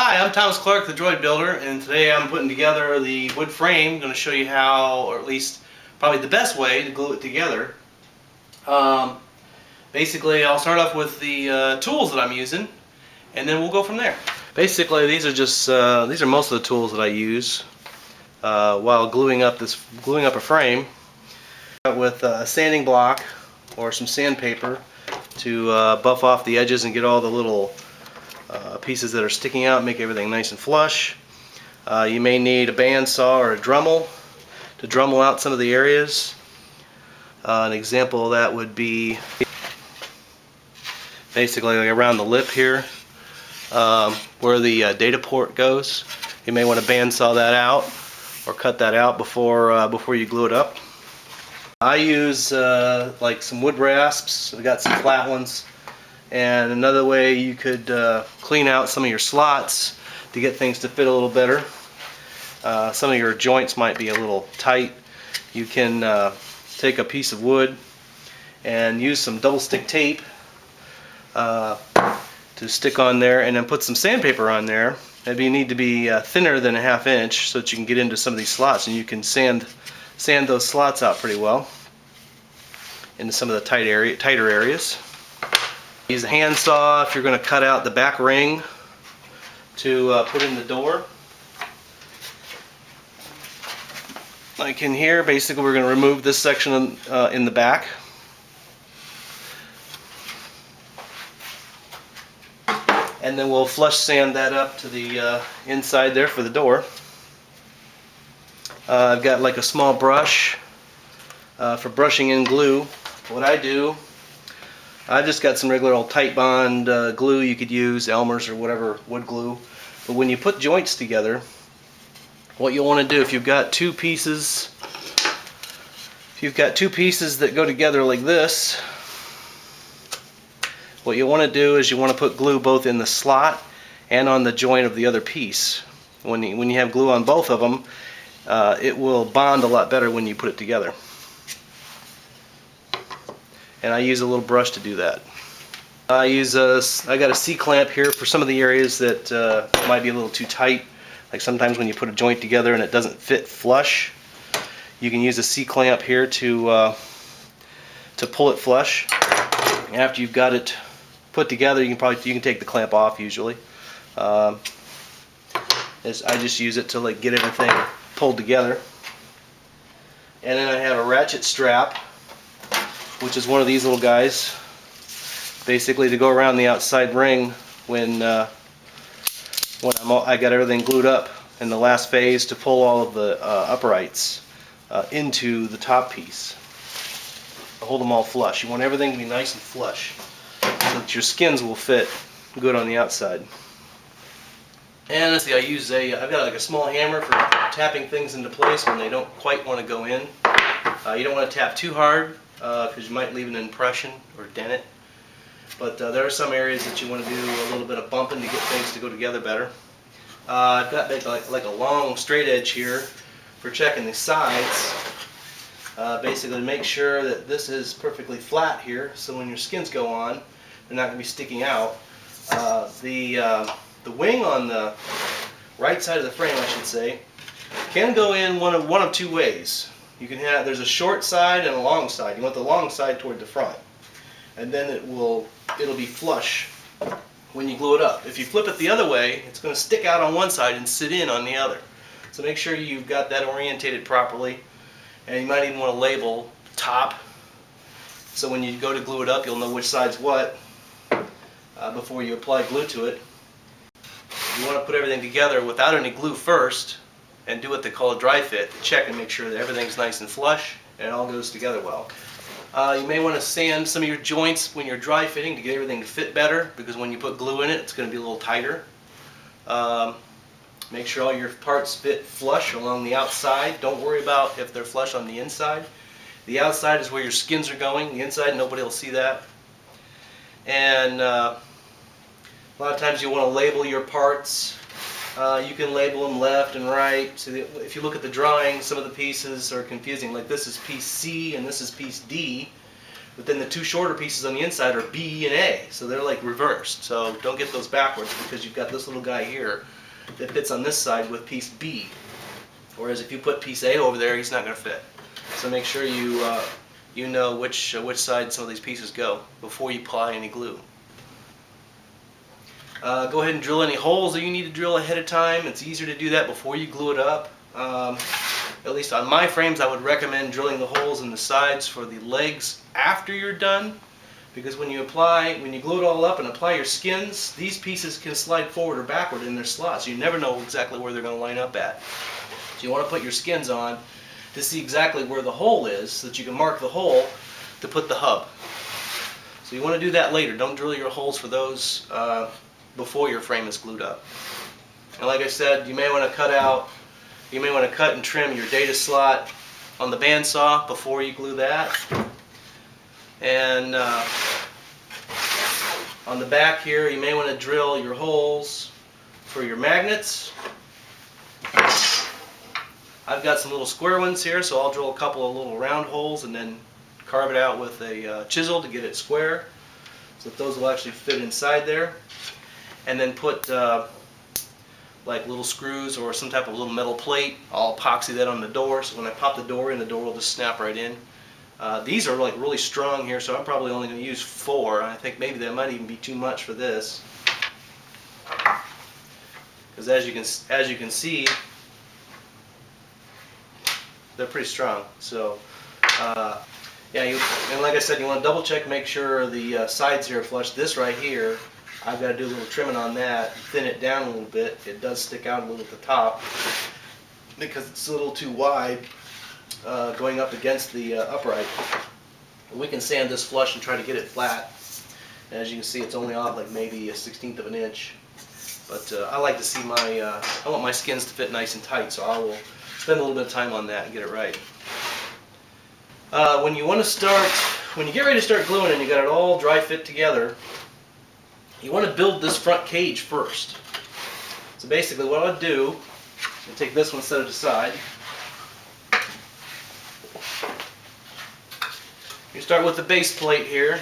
Hi, I'm Thomas Clark, the Droid Builder, and today I'm putting together the wood frame. I'm going to show you how, or at least probably the best way to glue it together. Basically, I'll start off with the tools that I'm using, and then we'll go from there. Basically, these are most of the tools that I use while gluing up a frame. With a sanding block or some sandpaper to buff off the edges and get all the little pieces that are sticking out, make everything nice and flush. You may need a bandsaw or a Dremel to Dremel out some of the areas. An example of that would be basically like around the lip here, where the data port goes. You may want to bandsaw that out or cut that out before you glue it up. I use like some wood rasps. I've got some flat ones. And another way you could clean out some of your slots to get things to fit a little better. Some of your joints might be a little tight. You can take a piece of wood and use some double stick tape to stick on there, and then put some sandpaper on there. Maybe you need to be thinner than a 1/2 inch so that you can get into some of these slots, and you can sand those slots out pretty well into some of the tighter areas. Use a handsaw if you're going to cut out the back ring to put in the door. Like in here, basically we're going to remove this section in the back. And then we'll flush sand that up to the inside there for the door. I've got like a small brush for brushing in glue. What I do, I've just got some regular old Titebond glue. You could use Elmer's or whatever wood glue. But when you put joints together, what you'll want to do, if you've got two pieces that go together like this, what you want to do is you want to put glue both in the slot and on the joint of the other piece. When you have glue on both of them, it will bond a lot better when you put it together. And I use a little brush to do that. I got a C-clamp here for some of the areas that might be a little too tight. Like sometimes when you put a joint together and it doesn't fit flush, you can use a C-clamp here to pull it flush. After you've got it put together, you can take the clamp off usually. I just use it to like get everything pulled together. And then I have a ratchet strap, which is one of these little guys, basically to go around the outside ring when I got everything glued up in the last phase, to pull all of the uprights into the top piece. Hold them all flush. You want everything to be nice and flush so that your skins will fit good on the outside. And let's see, I've got like a small hammer for tapping things into place when they don't quite want to go in. You don't want to tap too hard because you might leave an impression or dent it. But there are some areas that you want to do a little bit of bumping to get things to go together better. I've got like a long straight edge here for checking the sides. Basically to make sure that this is perfectly flat here, so when your skins go on, they're not going to be sticking out. The wing on the right side of the frame, I should say, can go in one of two ways. You can have, there's a short side and a long side. You want the long side toward the front, and then it'll be flush when you glue it up. If you flip it the other way, it's going to stick out on one side and sit in on the other. So make sure you've got that orientated properly, and you might even want to label top, so when you go to glue it up, you'll know which side's what before you apply glue to it. You want to put everything together without any glue first, and do what they call a dry fit. Check and make sure that everything's nice and flush and it all goes together well. You may want to sand some of your joints when you're dry fitting to get everything to fit better, because when you put glue in it, it's going to be a little tighter. Make sure all your parts fit flush along the outside. Don't worry about if they're flush on the inside. The outside is where your skins are going. The inside, nobody will see that. And a lot of times you want to label your parts. You can label them left and right. So if you look at the drawing, some of the pieces are confusing. Like this is piece C and this is piece D. But then the two shorter pieces on the inside are B and A, so they're like reversed. So don't get those backwards, because you've got this little guy here that fits on this side with piece B. Whereas if you put piece A over there, he's not going to fit. So make sure you know which side some of these pieces go before you apply any glue. Go ahead and drill any holes that you need to drill ahead of time. It's easier to do that before you glue it up. At least on my frames, I would recommend drilling the holes in the sides for the legs after you're done, because when you glue it all up and apply your skins, these pieces can slide forward or backward in their slots. You never know exactly where they're going to line up at. So you want to put your skins on to see exactly where the hole is, so that you can mark the hole to put the hub. So you want to do that later. Don't drill your holes for those before your frame is glued up. And like I said, you may want to cut and trim your data slot on the bandsaw before you glue that. And on the back here, you may want to drill your holes for your magnets. I've got some little square ones here, so I'll drill a couple of little round holes and then carve it out with a chisel to get it square, so that those will actually fit inside there. And then put like little screws or some type of little metal plate. I'll epoxy that on the door, so when I pop the door in, the door will just snap right in. These are like really strong here, so I'm probably only going to use 4. I think maybe that might even be too much for this, because as you can see, they're pretty strong. So yeah, and like I said, you want to double check, make sure the sides here are flush. This right here, I've got to do a little trimming on that, thin it down a little bit. It does stick out a little at the top because it's a little too wide going up against the upright. We can sand this flush and try to get it flat. And as you can see, it's only off like maybe a 1/16 of an inch. But I like to see I want my skins to fit nice and tight, so I will spend a little bit of time on that and get it right. When you get ready to start gluing and you got it all dry fit together, you want to build this front cage first. So basically what I'll do, I'll take this one, set it aside. You start with the base plate here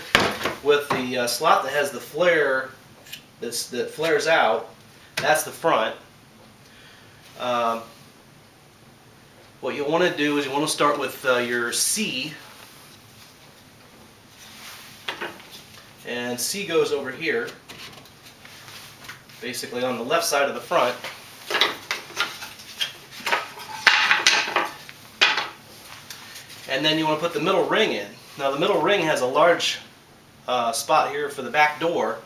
with the slot that has the flare that flares out. That's the front. What you want to do is you want to start with your C. And C goes over here, basically on the left side of the front. And then you want to put the middle ring in. Now the middle ring has a large spot here for the back door,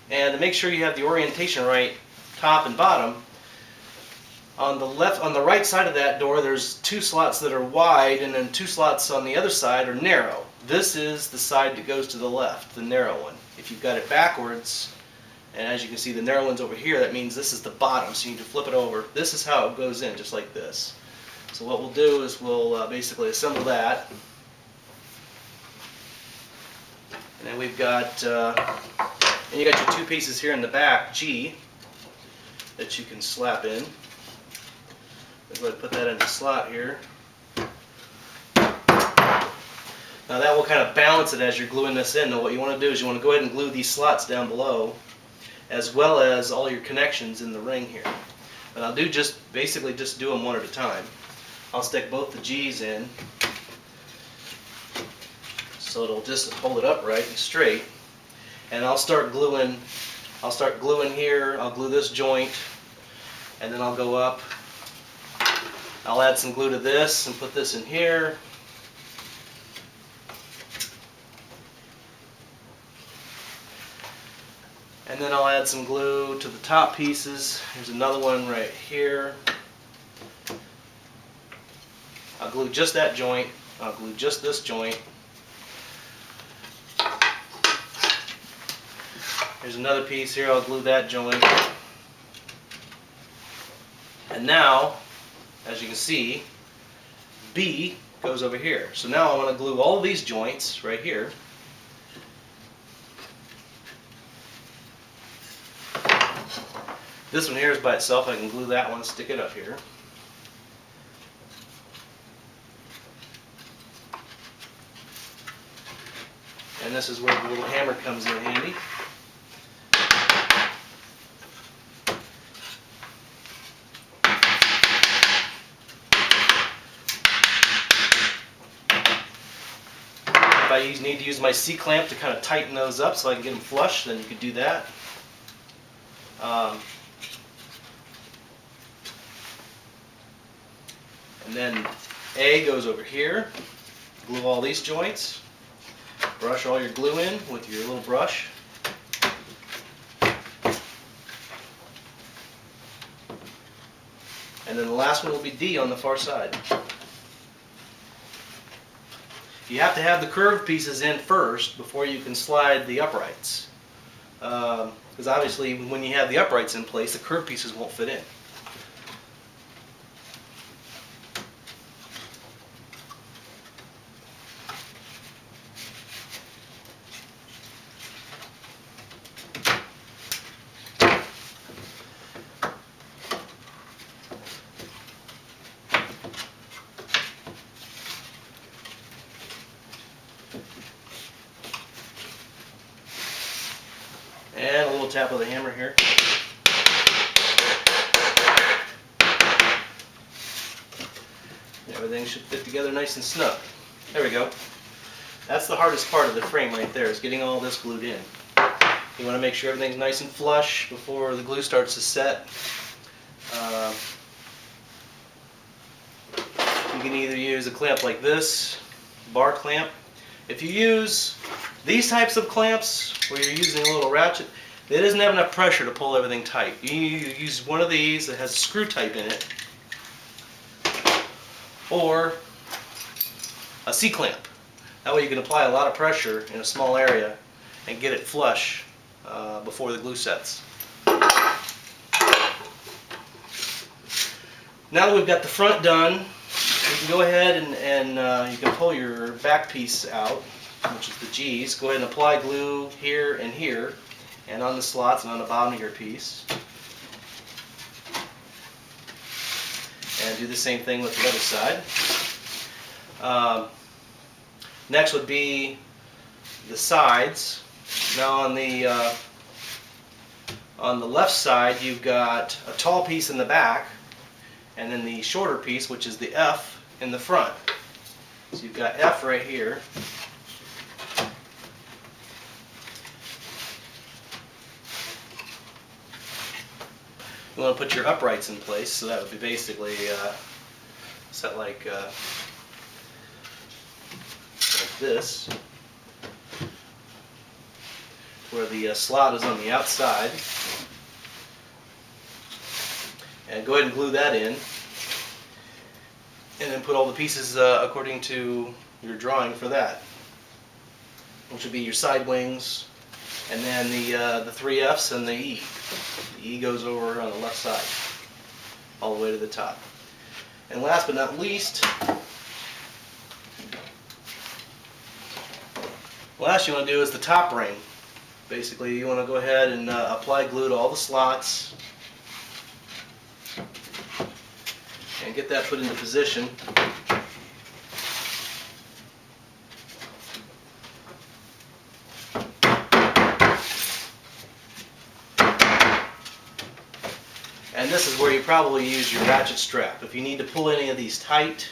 and to make sure you have the orientation right, top and bottom, on the right side of that door, there's 2 slots that are wide, and then 2 slots on the other side are narrow. This is the side that goes to the left, the narrow one. If you've got it backwards, and as you can see the narrow one's over here, that means this is the bottom, so you need to flip it over. This is how it goes in, just like this. So what we'll do is we'll basically assemble that. And then we've got, and you got your 2 pieces here in the back, G, that you can slap in. Go ahead and put that in the slot here. Now that will kind of balance it as you're gluing this in. Now what you want to do is you want to go ahead and glue these slots down below, as well as all your connections in the ring here. But I'll basically just do them one at a time. I'll stick both the G's in, so it'll just hold it upright and straight. And I'll start gluing here. I'll glue this joint, and then I'll go up. I'll add some glue to this and put this in here. And then I'll add some glue to the top pieces. Here's another one right here. I'll glue just that joint. I'll glue just this joint. Here's another piece here. I'll glue that joint. And now, as you can see, B goes over here. So now I want to glue all of these joints right here. This one here is by itself. I can glue that one, stick it up here. And this is where the little hammer comes in handy. If I need to use my C-clamp to kind of tighten those up so I can get them flush, then you could do that. And then A goes over here. Glue all these joints. Brush all your glue in with your little brush. And then the last one will be D on the far side. You have to have the curved pieces in first before you can slide the uprights. Because obviously when you have the uprights in place, the curved pieces won't fit in. And a little tap of the hammer here. Everything should fit together nice and snug. There we go. That's the hardest part of the frame right there, is getting all this glued in. You want to make sure everything's nice and flush before the glue starts to set. You can either use a clamp like this, bar clamp. If you use these types of clamps where you're using a little ratchet, it doesn't have enough pressure to pull everything tight. You use one of these that has a screw type in it, or a C-clamp. That way you can apply a lot of pressure in a small area and get it flush before the glue sets. Now that we've got the front done, you can go ahead and you can pull your back piece out, which is the G's. Go ahead and apply glue here, and on the slots and on the bottom of your piece. And do the same thing with the other side. Next would be the sides. Now on the left side, you've got a tall piece in the back, and then the shorter piece, which is the F, in the front. So you've got F right here. You want to put your uprights in place, so that would be basically set like this, where the slot is on the outside. And go ahead and glue that in, and then put all the pieces according to your drawing for that, which would be your side wings, and then the three F's and the E. The E goes over on the left side, all the way to the top. And last but not least, last you want to do is the top ring. Basically, you want to go ahead and apply glue to all the slots and get that put into position. And this is where you probably use your ratchet strap. If you need to pull any of these tight,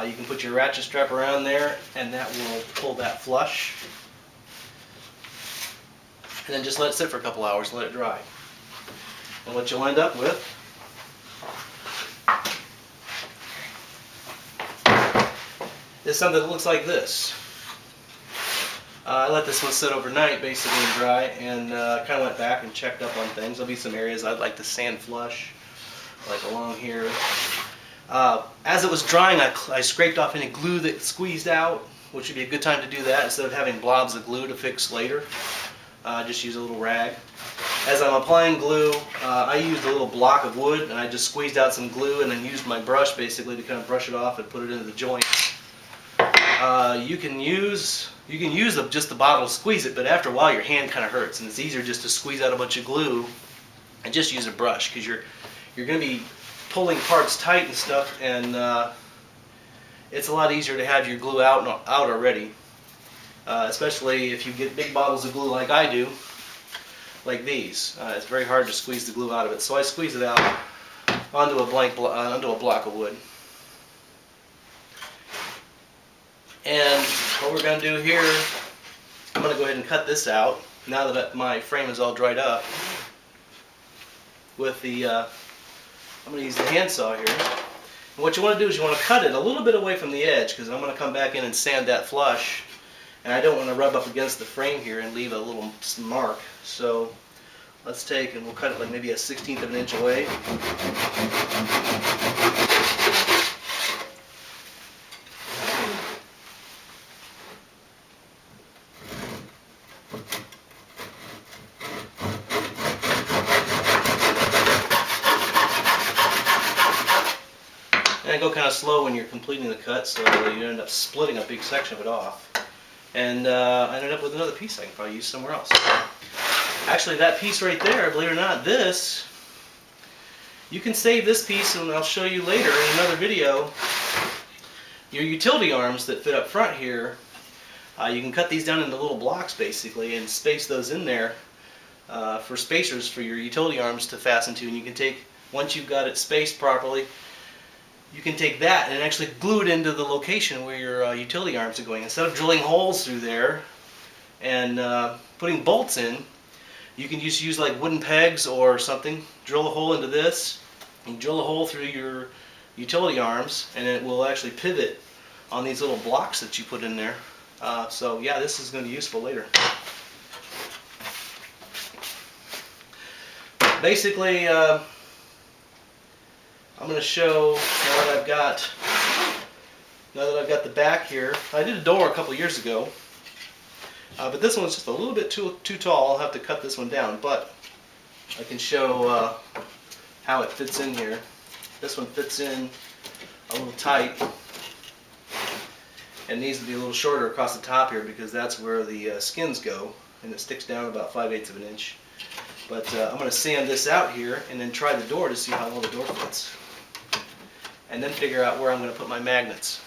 you can put your ratchet strap around there, and that will pull that flush. And then just let it sit for a couple hours and let it dry. And what you'll end up with is something that looks like this. I let this one sit overnight basically and dry, and kind of went back and checked up on things. There'll be some areas I'd like to sand flush, like along here. As it was drying, I scraped off any glue that squeezed out, which would be a good time to do that instead of having blobs of glue to fix later. Just use a little rag. As I'm applying glue, I used a little block of wood, and I just squeezed out some glue and then used my brush basically to kind of brush it off and put it into the joints. You can use just the bottle to squeeze it, but after a while your hand kind of hurts, and it's easier just to squeeze out a bunch of glue and just use a brush, because you're going to be pulling parts tight and stuff, and it's a lot easier to have your glue out already especially if you get big bottles of glue like I do, like these. It's very hard to squeeze the glue out of it, so I squeeze it out onto a block of wood. And what we're going to do here, I'm going to go ahead and cut this out now that my frame is all dried up with the, I'm going to use the handsaw here. And what you want to do is you want to cut it a little bit away from the edge, because I'm going to come back in and sand that flush, and I don't want to rub up against the frame here and leave a little mark. So let's take and we'll cut it like maybe a 1/16 of an inch away. And go kind of slow when you're completing the cut, so you end up splitting a big section of it off. And I ended up with another piece I can probably use somewhere else. Actually, that piece right there, believe it or not, this, you can save this piece, and I'll show you later in another video. Your utility arms that fit up front here, you can cut these down into little blocks basically and space those in there for spacers for your utility arms to fasten to. And you can take, once you've got it spaced properly, you can take that and actually glue it into the location where your utility arms are going. Instead of drilling holes through there and putting bolts in, you can just use like wooden pegs or something, drill a hole into this, and drill a hole through your utility arms, and it will actually pivot on these little blocks that you put in there. So yeah, this is going to be useful later. Basically, I'm going to show, now that I've got the back here. I did a door a couple years ago, but this one's just a little bit too tall. I'll have to cut this one down, but I can show how it fits in here. This one fits in a little tight and needs to be a little shorter across the top here, because that's where the skins go, and it sticks down about 5/8 of an inch. But I'm going to sand this out here and then try the door to see how well the door fits, and then figure out where I'm going to put my magnets.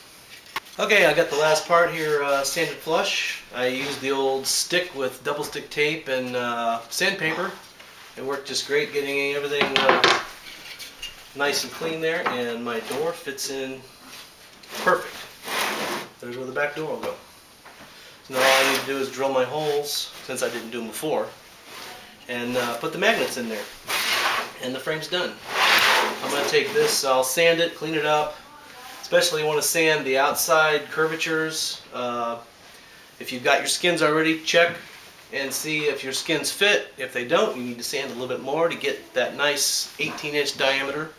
Okay, I got the last part here sanded flush. I used the old stick with double stick tape and sandpaper. It worked just great, getting everything nice and clean there, and my door fits in perfect. There's where the back door will go. So now all I need to do is drill my holes, since I didn't do them before, and put the magnets in there, and the frame's done. I'm going to take this, I'll sand it, clean it up. Especially you want to sand the outside curvatures. If you've got your skins already, check and see if your skins fit. If they don't, you need to sand a little bit more to get that nice 18-inch diameter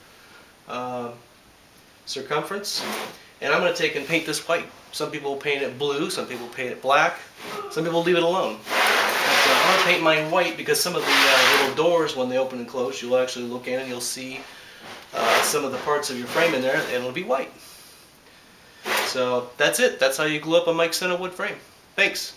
circumference. And I'm going to take and paint this white. Some people will paint it blue, some people paint it black, some people leave it alone. But I'm going to paint mine white, because some of the little doors, when they open and close, you'll actually look in and you'll see some of the parts of your frame in there, and it'll be white. So that's it. That's how you glue up a Senna wood frame. Thanks.